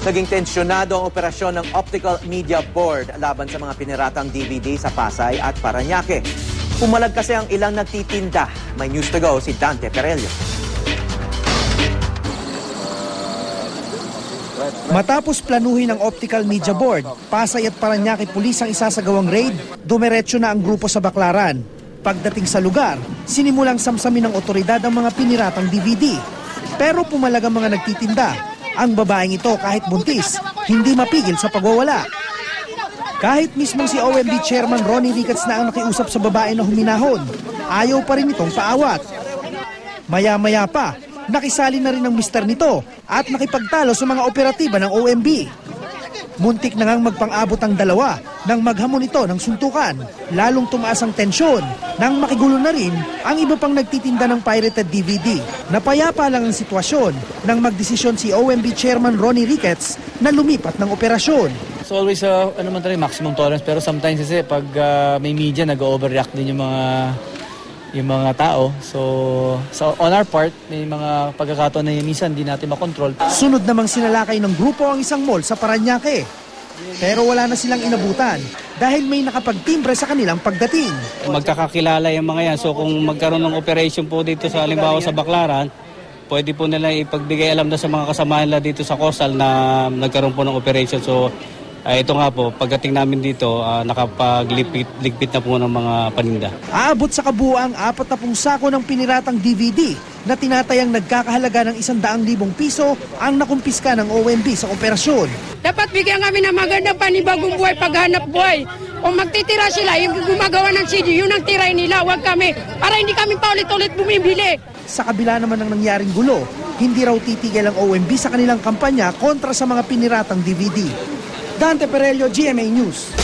Naging tensyonado ang operasyon ng Optical Media Board laban sa mga piniratang DVD sa Pasay at Parañaque. Pumalag kasi ang ilang nagtitinda. May news to go si Dante Perello. Matapos planuhin ng Optical Media Board, Pasay at Parañaque Police ang isasagawang raid, dumiretso na ang grupo sa Baclaran. Pagdating sa lugar, sinimulang samsamin ng otoridad ang mga piniratang DVD. Pero pumalag ang mga nagtitinda. Ang babaeng ito kahit buntis, hindi mapigil sa pagwawala. Kahit mismong si OMB Chairman Ronnie Ricketts na ang nakiusap sa babae na huminahon, ayaw pa rin itong paawat. Maya-maya pa, nakisali na rin ang mister nito at nakipagtalo sa mga operatiba ng OMB. Muntik na ngang magpang-abot ang dalawa nang maghamon ito ng suntukan. Lalong tumaas ang tensyon nang makigulo na rin ang iba pang nagtitinda ng pirated DVD. Napayapa lang ang sitwasyon nang magdesisyon si OMB Chairman Ronnie Ricketts na lumipat ng operasyon. It's always maximum tolerance, pero sometimes kasi pag may media nag-overreact din yung mga tao. So on our part, may mga pagkakataon na minsan hindi natin makontrol. Sunod namang sinalakay ng grupo ang isang mall sa Parañaque. Pero wala na silang inabutan dahil may nakapagtimbre sa kanilang pagdating. Magkakakilala yung mga yan. So kung magkaroon ng operation po dito sa halimbawa sa Baclaran, pwede po nila ipagbigay alam na sa mga kasama nila dito sa Coastal na nagkaroon po ng operation. So ito nga po, pagdating namin dito, nakapagligpit na po ng mga paninda. Aabot sa kabuuang 40 sako ng piniratang DVD na tinatayang nagkakahalaga ng 100,000 piso ang nakumpiska ng OMB sa operasyon. Dapat bigyan kami ng magandang panibagong buhay, paghanap buhay. Kung magtitira sila, yung gumagawa ng CD, yun ang tiray nila, wag kami, para hindi kami paulit-ulit bumibili. Sa kabila naman ng nangyaring gulo, hindi raw titigil ang OMB sa kanilang kampanya kontra sa mga piniratang DVD. Dante Perello, GMA News.